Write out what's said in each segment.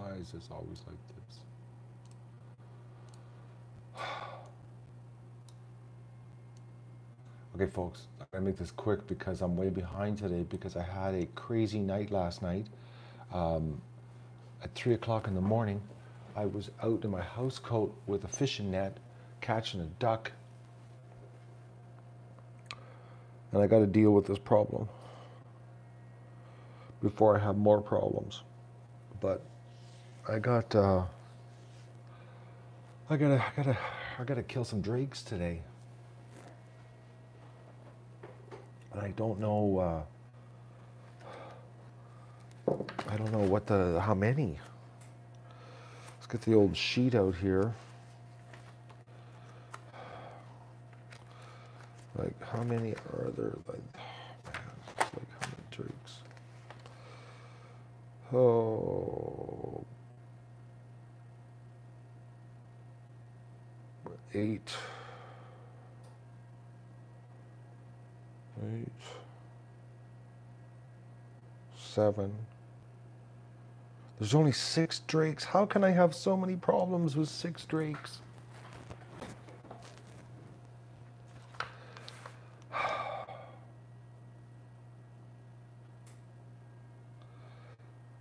Why is this always like this? Okay, folks, I'm gonna make this quick because I'm way behind today because I had a crazy night last night. At 3 o'clock in the morning, I was out in my house coat with a fishing net, catching a duck. And I got to deal with this problem before I have more problems. But I gotta kill some drakes today. And I don't know how many. Let's get the old sheet out here. Like, how many are there? Like, oh man, it's like how many drakes? Oh, 8, 7. There's only 6 drakes. How can I have so many problems with 6 drakes?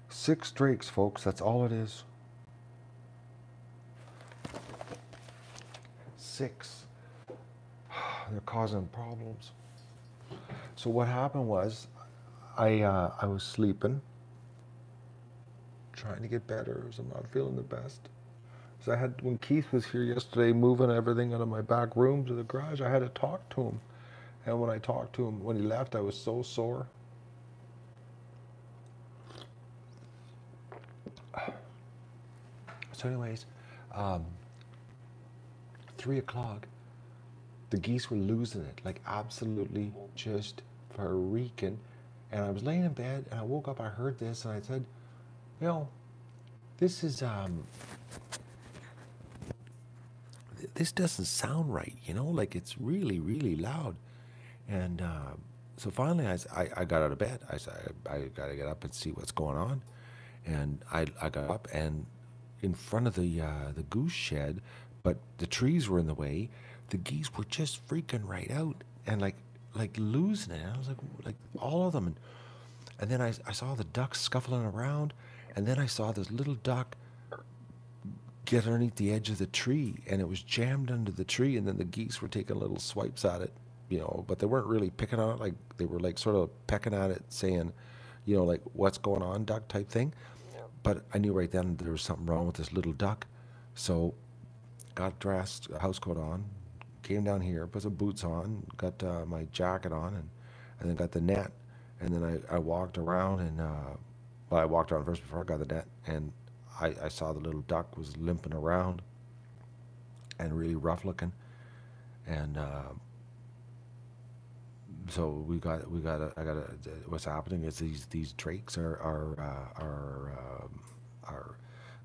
Six drakes, folks. That's all it is. 6. They're causing problems. So what happened was, I was sleeping, trying to get better, as I'm not feeling the best. So I had, when Keith was here yesterday, moving everything out of my back room to the garage, I had to talk to him. And when I talked to him, when he left, I was so sore. So anyways, 3 o'clock, the geese were losing it, like absolutely just freaking. And I was laying in bed and I woke up, I heard this and I said, you know, this is, this doesn't sound right, you know, like it's really, really loud. And so finally I got out of bed. I said, I got to get up and see what's going on. And I got up, and in front of the goose shed, but the trees were in the way, the geese were just freaking right out and like losing it. I was like all of them. And then I saw the ducks scuffling around, and then I saw this little duck get underneath the edge of the tree, and it was jammed under the tree, and then the geese were taking little swipes at it, you know, but they weren't really picking on it, like they were like sort of pecking at it, saying, you know, like, what's going on, duck type thing. But I knew right then there was something wrong with this little duck. So got dressed, house coat on, came down here, put some boots on, got my jacket on, and then got the net. And then I walked around, and well, I walked around first before I got the net, and I saw the little duck was limping around and really rough looking. And so what's happening is these drakes are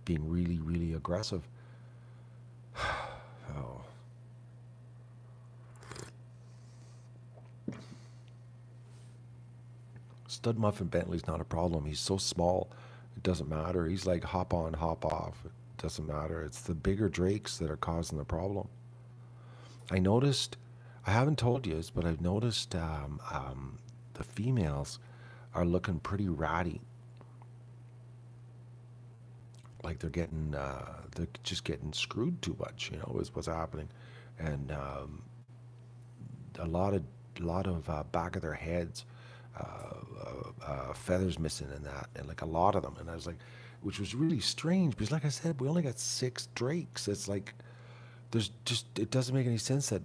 being really, really aggressive. Oh. Stud Muffin Bentley's not a problem. He's so small, it doesn't matter. He's like hop on, hop off. It doesn't matter. It's the bigger drakes that are causing the problem. I noticed, I haven't told you this, but I've noticed the females are looking pretty ratty. Like they're just getting screwed too much, you know, is what's happening. And a lot of back of their heads, feathers missing in that, and like a lot of them. And I was like, which was really strange because, like I said, we only got 6 drakes. It's like it doesn't make any sense that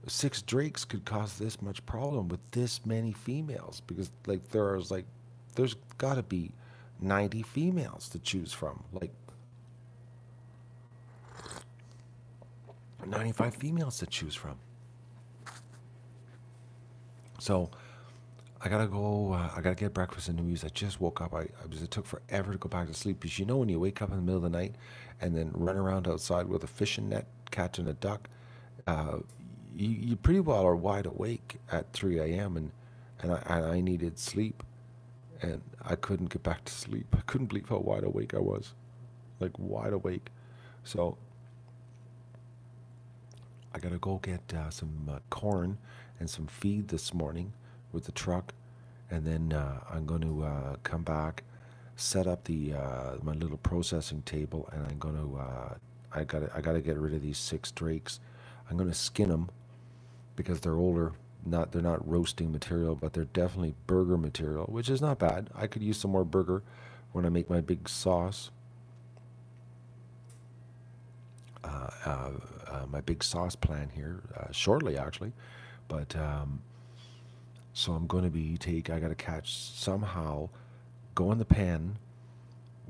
6 drakes could cause this much problem with this many females, because like there's got to be 90 females to choose from, like 95 females to choose from. So I gotta go. I gotta get breakfast in Louise. I just woke up. It took forever to go back to sleep, because you know when you wake up in the middle of the night and then run around outside with a fishing net catching a duck, you pretty well are wide awake at 3 a.m. and I needed sleep, and I couldn't get back to sleep. I couldn't believe how wide awake I was, like wide awake. So I gotta go get some corn and some feed this morning with the truck, and then I'm going to come back, set up the my little processing table, and I'm going to I gotta get rid of these 6 drakes. I'm going to skin them because they're older. They're not roasting material, but they're definitely burger material, which is not bad. I could use some more burger when I make my big sauce. My big sauce plan here shortly, actually. But so I'm going to be I got to catch somehow, go in the pen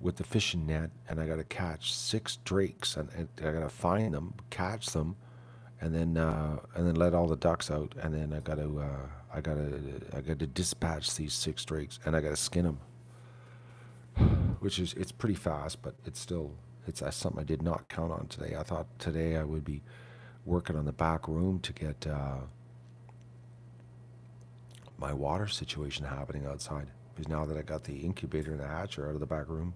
with the fishing net, and I got to catch 6 drakes, and I got to find them, catch them, and then let all the ducks out, and then I got to dispatch these 6 drakes, and I got to skin them, which is it's pretty fast, but it's something I did not count on today. I thought today I would be working on the back room to get my water situation happening outside, because now that I got the incubator and the hatcher out of the back room,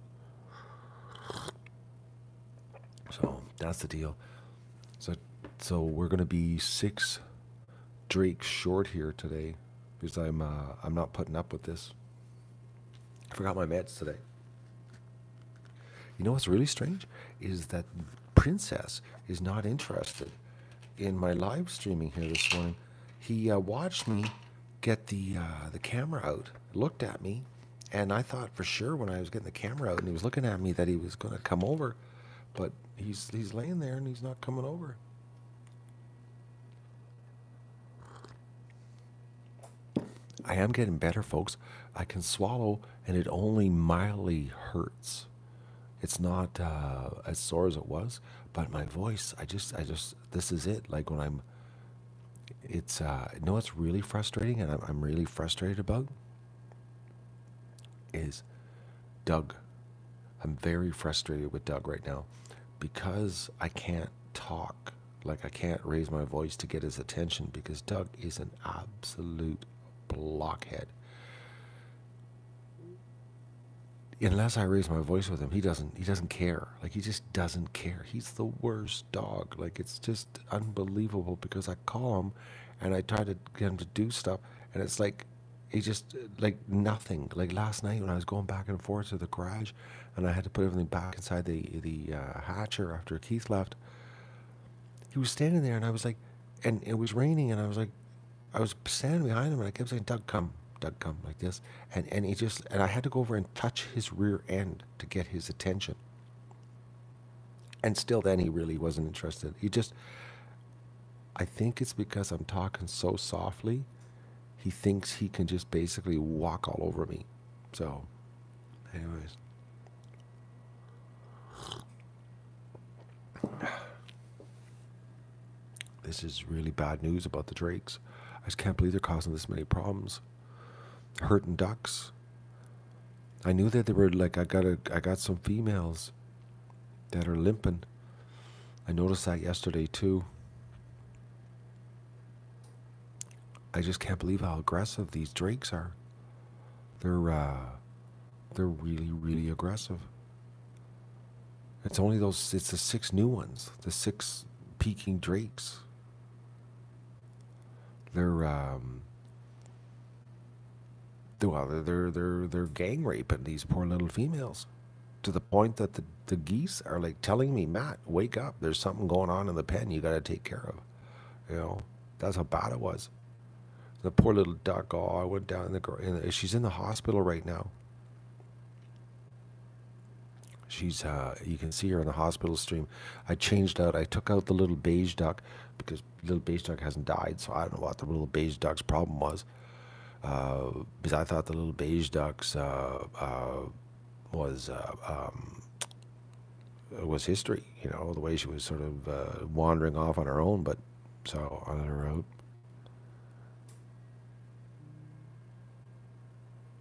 so that's the deal. So we're gonna be 6 drakes short here today, because I'm not putting up with this. I forgot my meds today. You know what's really strange is that Princess is not interested in my live streaming here this morning. He watched me get the camera out, looked at me, and I thought for sure when I was getting the camera out and he was looking at me that he was going to come over, but he's laying there and he's not coming over. I am getting better, folks. I can swallow, and it only mildly hurts. It's not as sore as it was, but my voice, this is it. Like when it's, you know what's really frustrating, and I'm really frustrated about, is Doug. I'm very frustrated with Doug right now because I can't talk. Like I can't raise my voice to get his attention because Doug is an absolute blockhead. Unless I raise my voice with him, he doesn't care. Like he just doesn't care. He's the worst dog. Like it's just unbelievable because I call him and I try to get him to do stuff and it's like he just like nothing. Like last night when I was going back and forth to the garage and I had to put everything back inside the hatcher after Keith left, he was standing there and I was like, and it was raining and I was standing behind him and I kept saying, Doug, come, like this. And he just, and I had to go over and touch his rear end to get his attention. And still then he really wasn't interested. I think it's because I'm talking so softly, he thinks he can just basically walk all over me. So, anyways. This is really bad news about the drakes. I just can't believe they're causing this many problems. Hurting ducks. I knew that they were like I got some females that are limping. I noticed that yesterday too. I just can't believe how aggressive these drakes are. They're really, really aggressive. It's the 6 new ones, the 6 peaking drakes. They're gang raping these poor little females to the point that the geese are like telling me, Matt, wake up. There's something going on in the pen you got to take care of. You know, that's how bad it was. The poor little duck, I went down she's in the hospital right now. She's, you can see her in the hospital stream. I took out the little beige duck because little beige duck hasn't died, so I don't know what the little beige duck's problem was. Because I thought the little beige ducks was history, you know, the way she was sort of wandering off on her own, but so I let her out.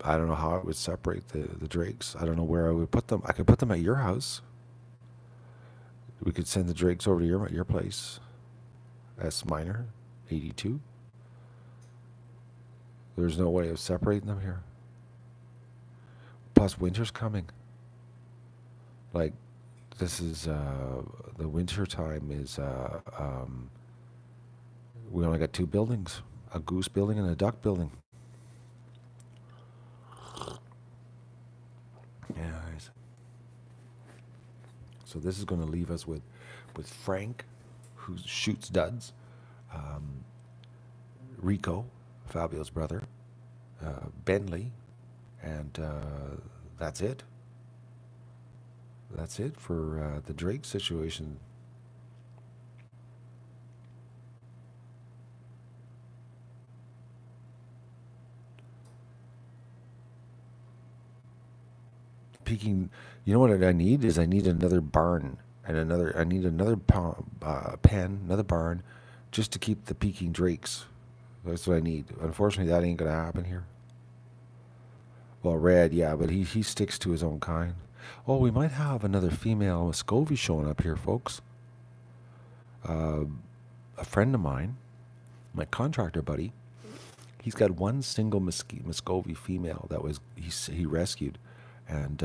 I don't know how I would separate the drakes. I don't know where I would put them. I could put them at your house. We could send the drakes over to your place. S minor, 82. There's no way of separating them here. Plus, winter's coming. Like, this is the winter time is. We only got two buildings: a goose building and a duck building. Yeah. So this is going to leave us with Frank, who shoots duds, Rico, Fabio's brother, Bentley, and that's it. That's it for the Drake situation. Peaking, you know what I need is I need another barn and I need another pen, another barn, just to keep the peaking drakes. That's what I need. Unfortunately, that ain't gonna happen here. Well, Red, yeah, but he sticks to his own kind. Oh, we might have another female Muscovy showing up here, folks. A friend of mine, my contractor buddy, he's got one single Muscovy female that was he rescued, and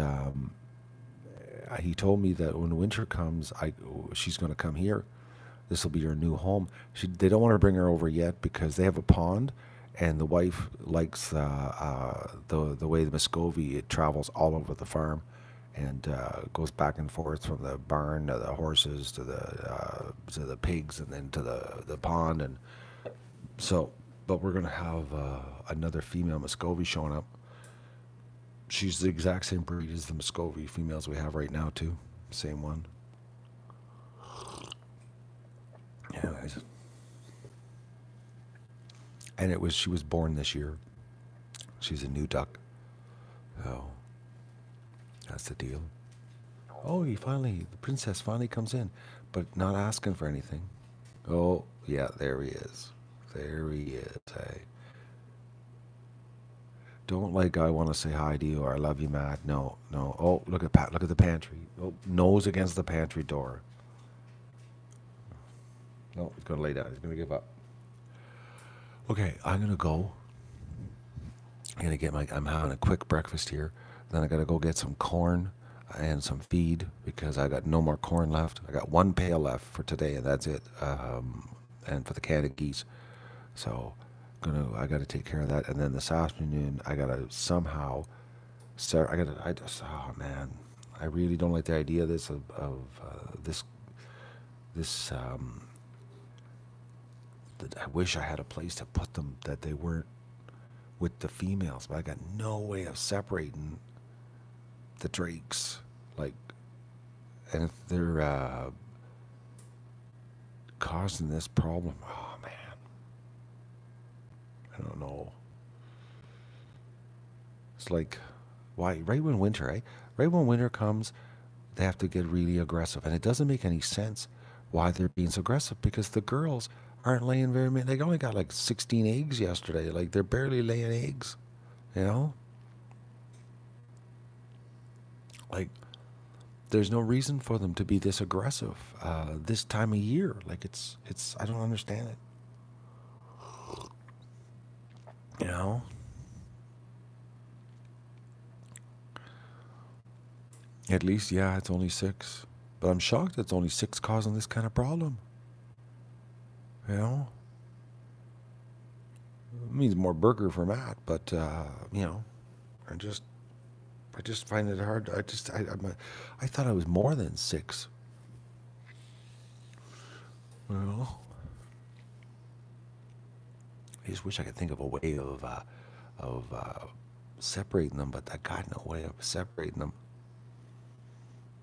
he told me that when winter comes, she's going to come here. This will be her new home. They don't want to bring her over yet because they have a pond, and the wife likes the way the Muscovy, it travels all over the farm, and goes back and forth from the barn to the horses to the pigs and then to the pond, and so. But we're gonna have another female Muscovy showing up. She's the exact same breed as the Muscovy females we have right now too. Same one. Anyways. And she was born this year. She's a new duck. So that's the deal. Oh, the princess finally comes in, but not asking for anything. Oh, yeah, there he is. There he is, hey. Don't like I want to say hi to you or I love you, Matt. No, no. Oh, look at Pat. Look at the pantry. Oh, nose against the pantry door. No, he's gonna lay down. He's gonna give up. Okay, I'm gonna go. I'm having a quick breakfast here. Then I gotta go get some corn and some feed because I got no more corn left. I got one pail left for today, and that's it. And for the can of geese. So I gotta take care of that, and then this afternoon I gotta somehow start. Oh man, I really don't like the idea of this that I wish I had a place to put them that they weren't with the females, but I got no way of separating the drakes, like, and if they're causing this problem. Oh man, I don't know. It's like, why? Right when winter, eh? Right when winter comes, they have to get really aggressive, and it doesn't make any sense why they're being so aggressive because the girls aren't laying very many. They only got like 16 eggs yesterday. Like they're barely laying eggs, you know. Like, there's no reason for them to be this aggressive this time of year. Like it's. I don't understand it. You know. At least, yeah, it's only 6. But I'm shocked it's only 6 causing this kind of problem. You know? It means more burger for Matt, but, you know, I just find it hard. I thought I was more than 6. Well, I just wish I could think of a way of separating them, but I got no way of separating them.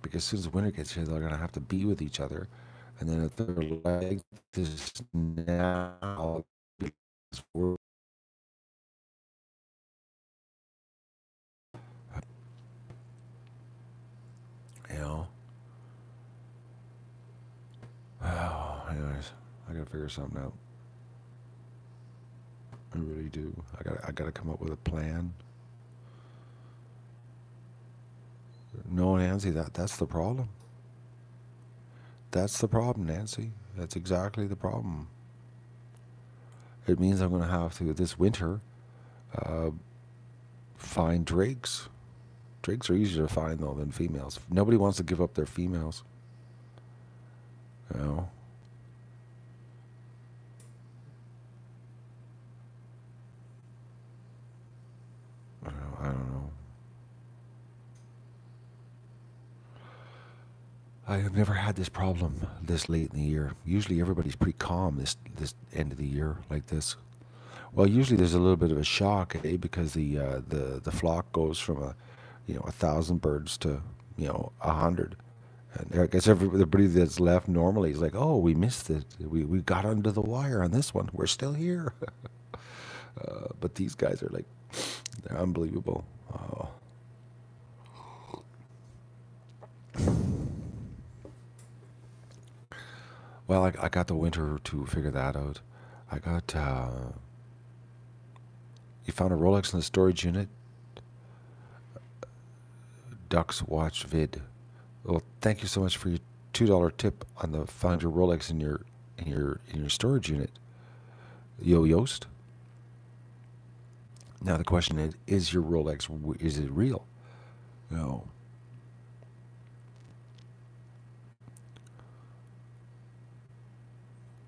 Because as soon as winter gets here, they're going to have to be with each other. And then if they're like this now, you know. Oh, anyways, I got to figure something out. I really do. I got to come up with a plan. No, Nancy, that's the problem. That's the problem, Nancy. That's exactly the problem. It means I'm going to have to, this winter, find drakes Drakes are easier to find though than females. Nobody wants to give up their females. You know. I don't know. I have never had this problem this late in the year. Usually everybody's pretty calm this end of the year like this. Well, usually there's a little bit of a shock, because the flock goes from 1,000 birds to 100, and I guess everybody that's left normally is like, oh, we missed it. We got under the wire on this one. We're still here, but these guys are like, they're unbelievable. Oh. Well, I got the winter to figure that out. I got. You found a Rolex in the storage unit. Ducks watch vid. Well, thank you so much for your $2 tip on the found your Rolex in your storage unit. Yoast. Now the question is your Rolex, is it real? No.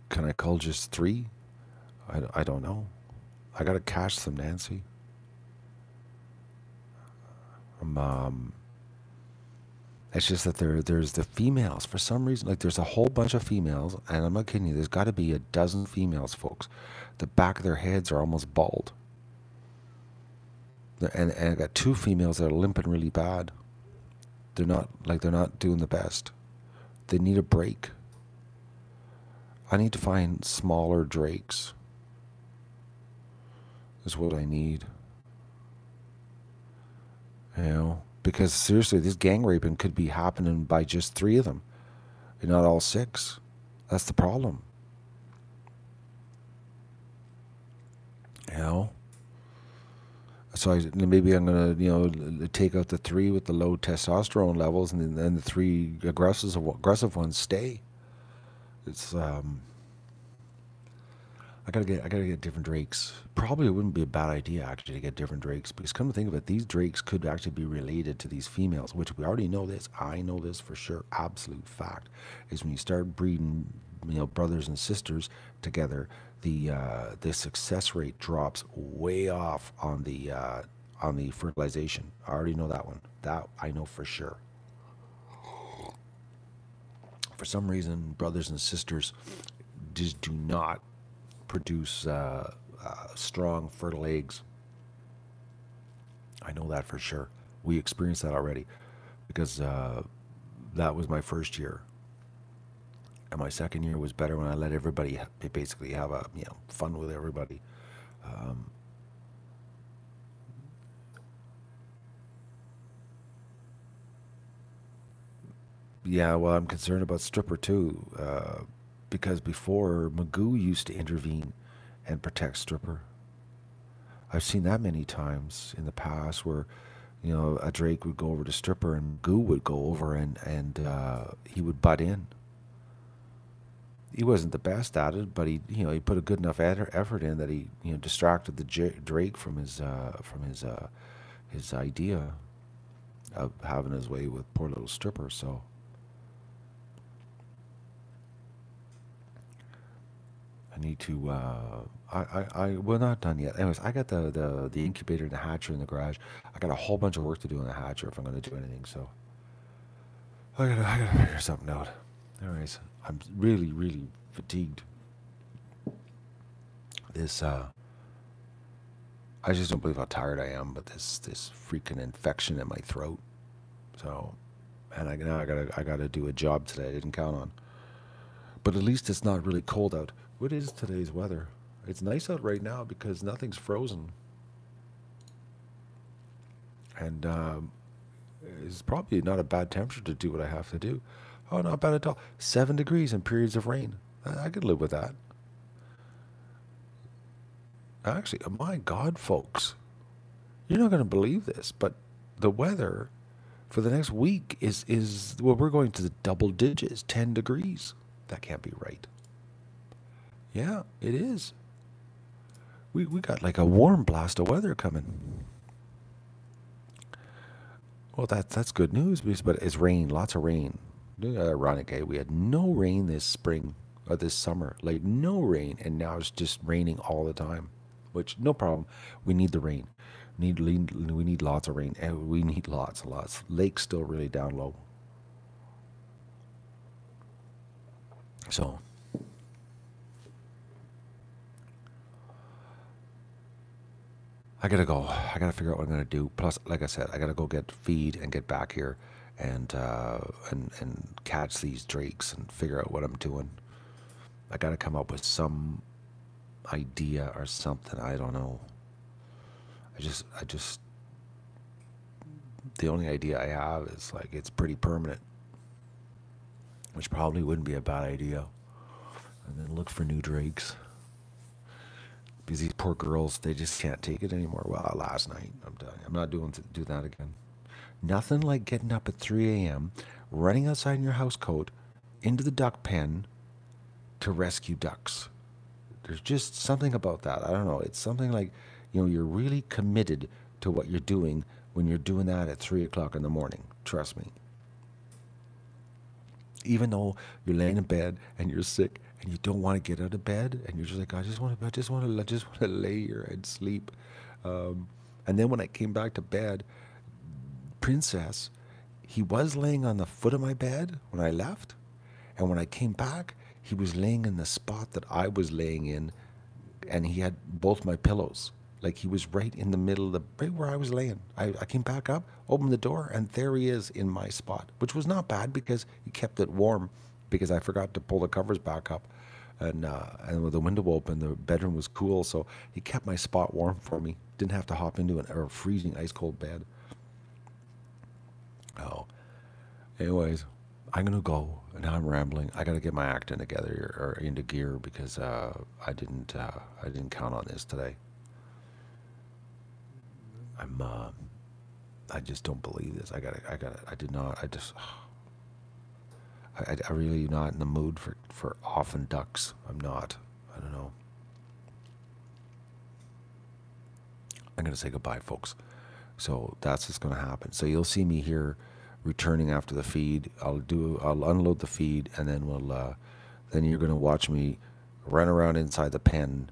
Can I call just 3? I don't know. I gotta cash some, Nancy. It's just that there's the females for some reason. Like there's a whole bunch of females, and I'm not kidding you. There's got to be a dozen females, folks. The back of their heads are almost bald, and I got 2 females that are limping really bad. They're not doing the best. They need a break. I need to find smaller drakes. Is what I need. Because seriously, this gang raping could be happening by just 3 of them, and not all 6. That's the problem. So maybe I'm gonna take out the 3 with the low testosterone levels, and then the 3 aggressive ones stay. It's I gotta get different drakes. Probably it wouldn't be a bad idea actually to get different drakes, because come to think of it, these drakes could actually be related to these females, which we already know this. I know this for sure. Absolute fact is when you start breeding, brothers and sisters together, the success rate drops way off on the fertilization. I already know that one. That I know for sure. For some reason, brothers and sisters just do not produce strong, fertile eggs. I know that for sure. We experienced that already, because that was my first year, and my second year was better when I let everybody basically have a fun with everybody. Yeah, well, I'm concerned about stripper too, because before Magoo used to intervene and protect stripper. I've seen that many times in the past where, a Drake would go over to stripper and Magoo would go over and he would butt in. He wasn't the best at it, but he put a good enough effort in that he distracted the Drake from his idea of having his way with poor little stripper. So. I need to, we're not done yet. Anyways, I got the incubator and the hatcher in the garage. I got a whole bunch of work to do on the hatcher if I'm going to do anything, so I gotta figure something out. Anyways, I'm really, really fatigued. This, I just don't believe how tired I am, but this freaking infection in my throat. So, and I gotta do a job today I didn't count on. But at least it's not really cold out. What is today's weather? It's nice out right now because nothing's frozen. And it's probably not a bad temperature to do what I have to do. Oh, not bad at all. 7 degrees in periods of rain. I could live with that. Actually, my God, folks. You're not going to believe this, but the weather for the next week is well, we're going to the double digits, 10 degrees. That can't be right. Yeah, it is. We got like a warm blast of weather coming. Well, that's good news, but it's rain, lots of rain. Ironic, eh? We had no rain this spring or this summer, like no rain, and now it's just raining all the time. Which no problem. We need the rain. We need lots of rain, and we need lots and lots. Lake's still really down low, so I gotta go. I gotta figure out what I'm gonna do. Plus, like I said, I gotta go get feed and get back here and catch these drakes and figure out what I'm doing. I gotta come up with some idea or something. I don't know. I just the only idea I have is like it's pretty permanent, which probably wouldn't be a bad idea. And then look for new drakes because these poor girls, they just can't take it anymore. Well, last night, I'm done. I'm not do that again. Nothing like getting up at 3 a.m., running outside in your house coat into the duck pen to rescue ducks. There's just something about that. I don't know. It's something like, you're really committed to what you're doing when you're doing that at 3 o'clock in the morning. Trust me. Even though you're laying in bed and you're sick and you don't want to get out of bed and you're just like, I just want to lay here and sleep. And then when I came back to bed, Princess, he was laying on the foot of my bed when I left, and when I came back, he was laying in the spot that I was laying in, and he had both my pillows. Like he was right in the middle of right where I was laying. I came back up, opened the door, and there he is in my spot, which was not bad because he kept it warm because I forgot to pull the covers back up. And with the window open, the bedroom was cool, so he kept my spot warm for me. Didn't have to hop into a freezing ice cold bed. Oh, anyways, I'm gonna go. Now I'm rambling. I gotta get my acting together or into gear because I didn't count on this today. I just don't believe this. I did not. I really not in the mood for often ducks. I'm not. I don't know. I'm gonna say goodbye, folks. So that's what's gonna happen. So you'll see me here returning after the feed. I'll unload the feed, and then then you're gonna watch me run around inside the pen,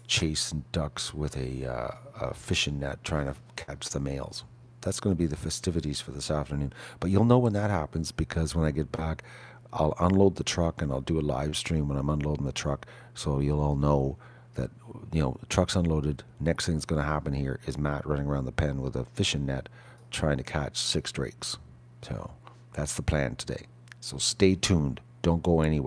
chasing ducks with a fishing net, trying to catch the males. That's going to be the festivities for this afternoon. But you'll know when that happens because when I get back, I'll unload the truck and I'll do a live stream when I'm unloading the truck. So you'll all know that, the truck's unloaded. Next thing that's going to happen here is Matt running around the pen with a fishing net trying to catch 6 drakes. So that's the plan today. So stay tuned. Don't go anywhere.